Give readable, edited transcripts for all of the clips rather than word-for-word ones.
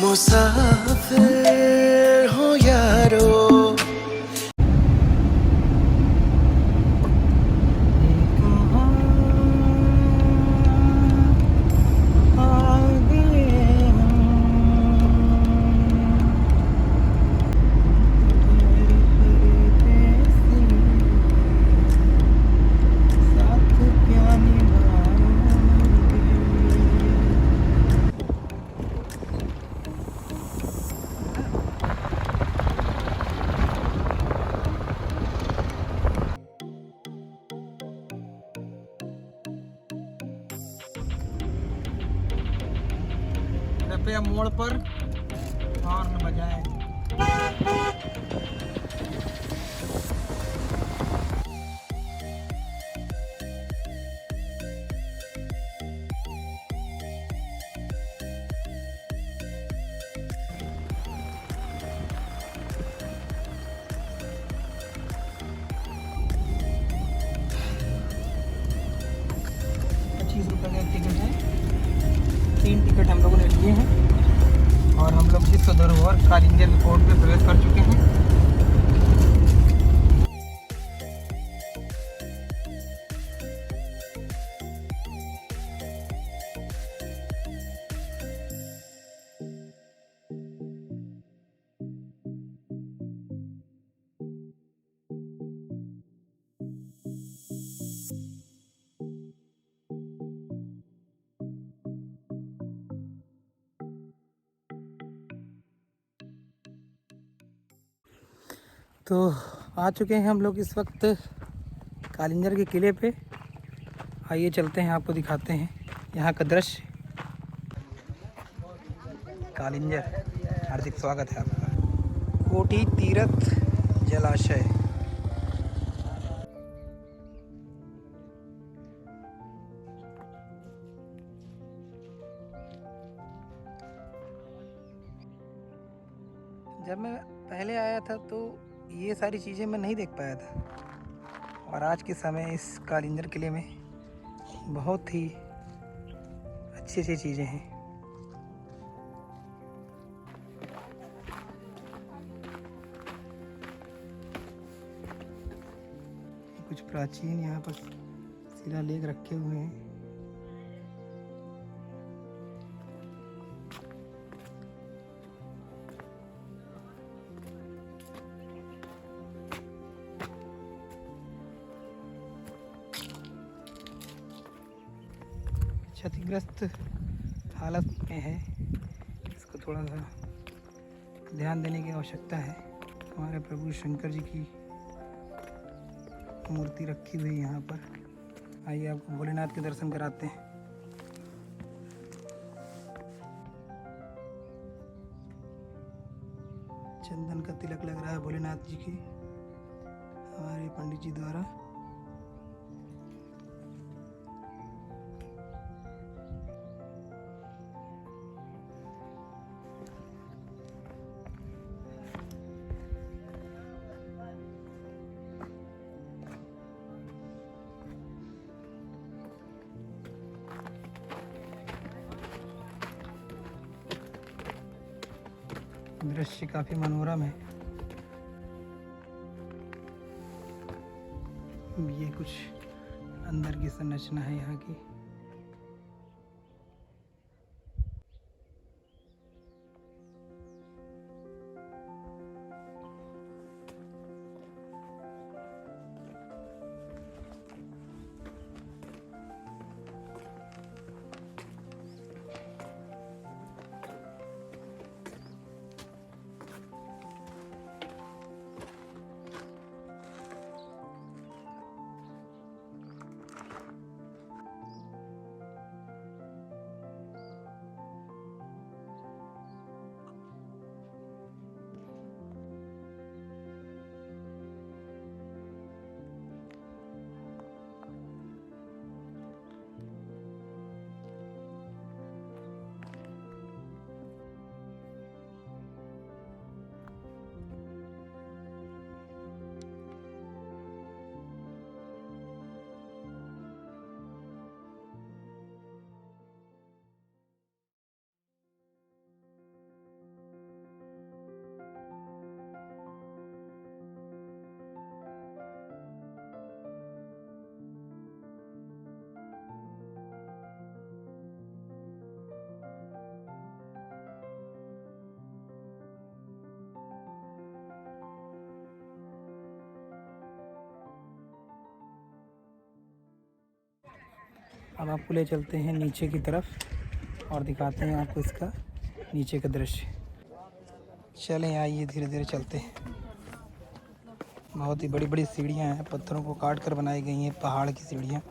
मुसाफिर हो यारो। कृपया मोड़ पर हॉर्न बजाएं। ₹25 का एक टिकट है। 3 टिकट हम लोगों ने लिए हैं और हम लोग विश्व धरोहर कालिंजर कोर्ट में प्रवेश कर चुके हैं। तो आ चुके हैं हम लोग इस वक्त कालिंजर के किले पे। आइए चलते हैं, आपको दिखाते हैं यहाँ का दृश्य। कालिंजर, हार्दिक स्वागत है आपका। कोटी तीर्थ जलाशय। जब मैं पहले आया था तो ये सारी चीज़ें मैं नहीं देख पाया था, और आज के समय इस कालिंजर किले में बहुत ही अच्छी अच्छी चीज़ें हैं। कुछ प्राचीन यहाँ पर शिलालेख रखे हुए हैं। क्षतिग्रस्त हालत में है, इसको थोड़ा सा ध्यान देने की आवश्यकता है। हमारे प्रभु शंकर जी की मूर्ति रखी हुई है यहाँ पर। आइए आपको भोलेनाथ के दर्शन कराते हैं। चंदन का तिलक लग रहा है भोलेनाथ जी की हमारे पंडित जी द्वारा। दृश्य काफी मनोरम है। ये कुछ अंदर की संरचना है यहाँ की। अब आपको ले चलते हैं नीचे की तरफ और दिखाते हैं आपको इसका नीचे का दृश्य। चलें आइए धीरे धीरे चलते हैं। बहुत ही बड़ी बड़ी सीढ़ियाँ हैं, पत्थरों को काट कर बनाई गई हैं, पहाड़ की सीढ़ियाँ।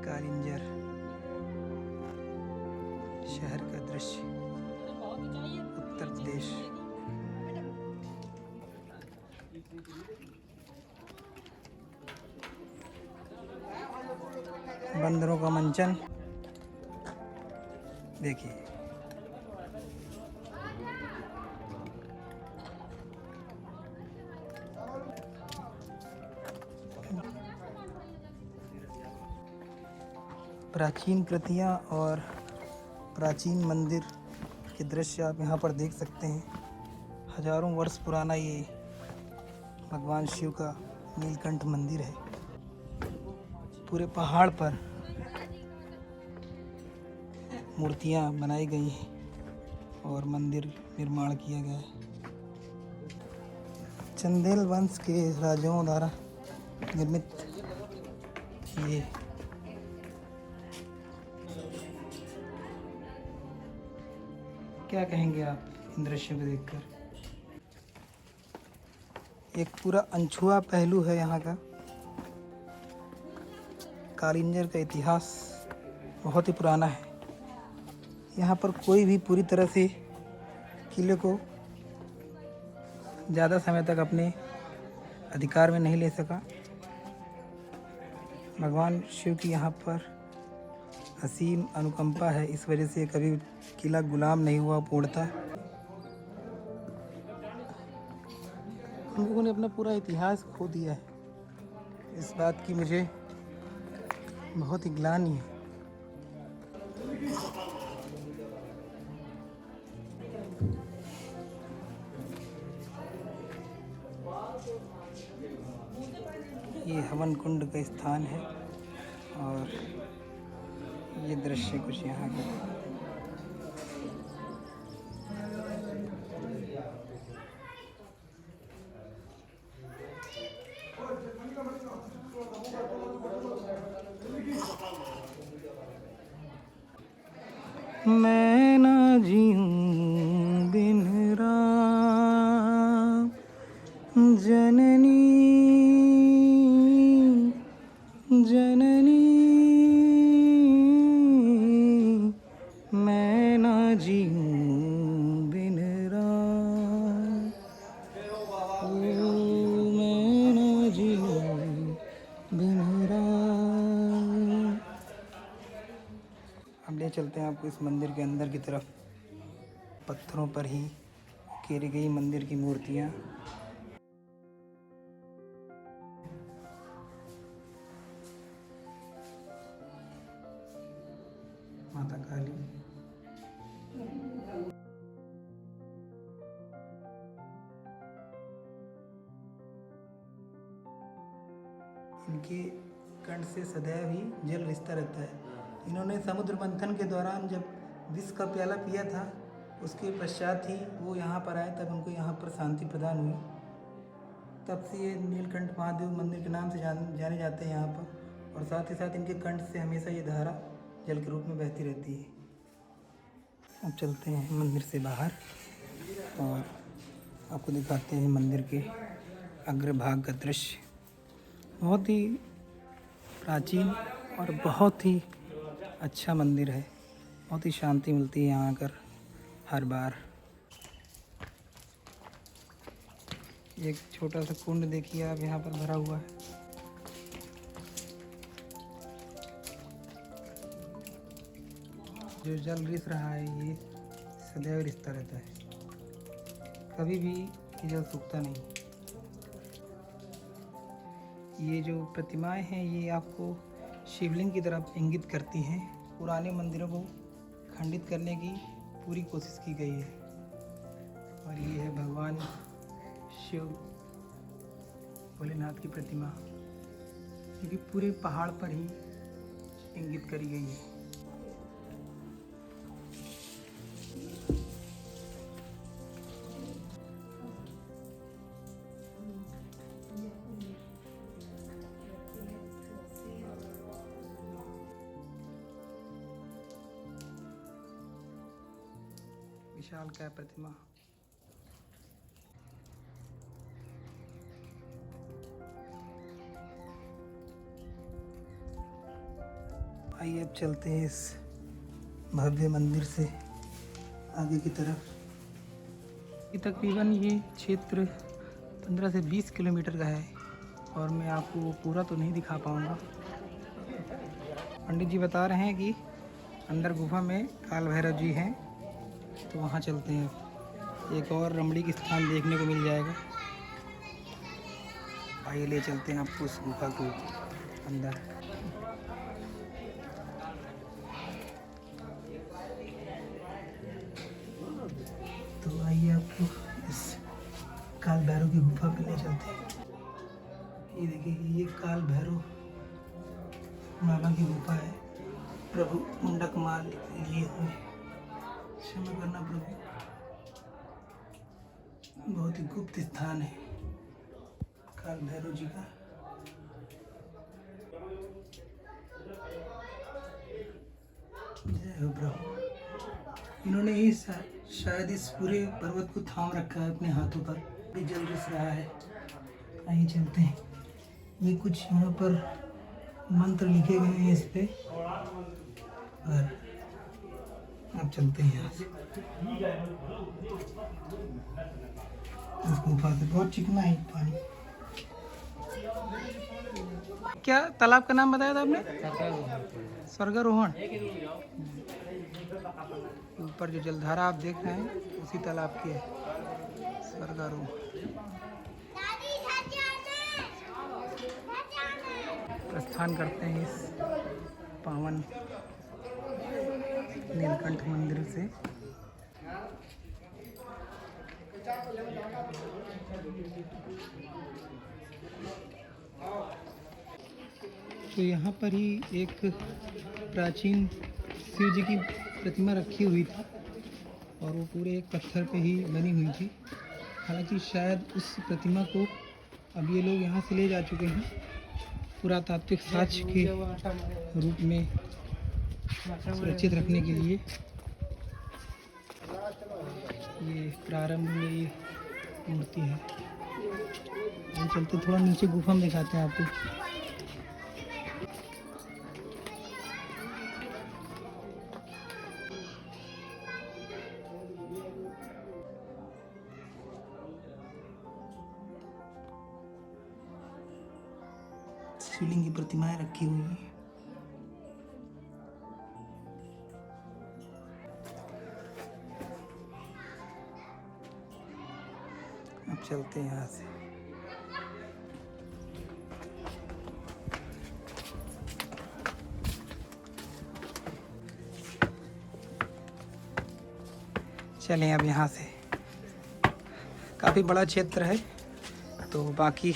कालिंजर शहर का दृश्य, उत्तर प्रदेश। बंदरों का मंचन देखिए। प्राचीन कृतियाँ और प्राचीन मंदिर के दृश्य आप यहाँ पर देख सकते हैं। हजारों वर्ष पुराना ये भगवान शिव का नीलकंठ मंदिर है। पूरे पहाड़ पर मूर्तियाँ बनाई गई हैं और मंदिर निर्माण किया गया है। चंदेल वंश के राजाओं द्वारा निर्मित ये क्या कहेंगे आप इन दृश्यों को देखकर? एक पूरा अनछुआ पहलू है यहाँ का। कालिंजर का इतिहास बहुत ही पुराना है। यहाँ पर कोई भी पूरी तरह से किले को ज़्यादा समय तक अपने अधिकार में नहीं ले सका। भगवान शिव की यहाँ पर असीम अनुकंपा है, इस वजह से कभी किला गुलाम नहीं हुआ पूर्णतः। हम लोगों ने अपना पूरा इतिहास खो दिया है, इस बात की मुझे बहुत ही ग्लानि है। ये हवन कुंड का स्थान है और ये दृश्य कुछ यहाँ का। मैं ना जीऊं बिन राम जननी जननी, मैं ना जीऊं बिन राम, मैं ना जीऊं बिन राम। अब ले चलते हैं आपको इस मंदिर के अंदर की तरफ। पत्थरों पर ही उकेरी गई मंदिर की मूर्तियाँ। माता काली, इनके कंठ से सदैव ही जल रिसता रहता है। इन्होंने समुद्र मंथन के दौरान जब विष का प्याला पिया था, उसके पश्चात ही वो यहाँ पर आए, तब उनको यहाँ पर शांति प्रदान हुई। तब से ये नीलकंठ महादेव मंदिर के नाम से जाने जाते हैं यहाँ पर। और साथ ही साथ इनके कंठ से हमेशा ये धारा जल के रूप में बहती रहती है। अब चलते हैं मंदिर से बाहर और आपको दिखाते हैं मंदिर के अग्रभाग का दृश्य। बहुत ही प्राचीन और बहुत ही अच्छा मंदिर है। बहुत ही शांति मिलती है यहाँ आकर हर बार। एक छोटा सा कुंड देखिए आप यहाँ पर भरा हुआ है। जो जल रिस रहा है ये सदैव रिसता रहता है, कभी भी ये जल सूखता नहीं। ये जो प्रतिमाएं हैं ये आपको शिवलिंग की तरफ इंगित करती हैं। पुराने मंदिरों को खंडित करने की पूरी कोशिश की गई है। और ये है भगवान शिव भोलेनाथ की प्रतिमा, जो कि पूरे पहाड़ पर ही इंगित करी गई है। विशालकाय प्रतिमा। आइए अब चलते हैं इस भव्य मंदिर से आगे की तरफ। तकरीबन ये क्षेत्र 15 से 20 किलोमीटर का है और मैं आपको वो पूरा तो नहीं दिखा पाऊँगा। पंडित जी बता रहे हैं कि अंदर गुफा में काल भैरव जी हैं, तो वहाँ चलते हैं। एक और रमणीक स्थान देखने को मिल जाएगा। आइए ले चलते हैं आपको उस गुफा को अंदर। तो आइए आपको इस काल भैरव की गुफा पे ले चलते हैं। ये देखिए, ये काल भैरव बाबा की गुफा है। प्रभु मुंडक माल लिए हुए, क्षमा करना प्रभु, बहुत ही गुप्त स्थान है काल भैरव जी का। जय हो प्रभु। इन्होंने ही शायद इस पूरे पर्वत को थाम रखा है अपने हाथों पर। भी जल रिस रहा है। आइए चलते हैं। ये कुछ यहाँ पर मंत्र लिखे गए हैं इस पे, और अब चलते हैं यहाँ से। इस गुफा से बहुत चिकना है पानी। क्या तालाब का नाम बताया था आपने? स्वर्गारोहण। ऊपर जो जलधारा आप देख रहे हैं उसी तालाब की है स्वर्गारोहण। प्रस्थान करते हैं इस पावन नीलकंठ मंदिर से। तो यहाँ पर ही एक प्राचीन शिव जी की प्रतिमा रखी हुई थी और वो पूरे एक पत्थर पे ही बनी हुई थी। हालांकि शायद उस प्रतिमा को अब ये लोग यहाँ से ले जा चुके हैं पुरातात्विक साक्ष्य के रूप में सुरक्षित रखने के लिए। ये प्रारंभ में ये मूर्ति है। हम चलते थोड़ा नीचे गुफा में दिखाते हैं आपको। शिवलिंग की प्रतिमाएं रखी हुई हैं। अब चलते हैं यहाँ से। चलें अब यहाँ से। काफ़ी बड़ा क्षेत्र है, तो बाकी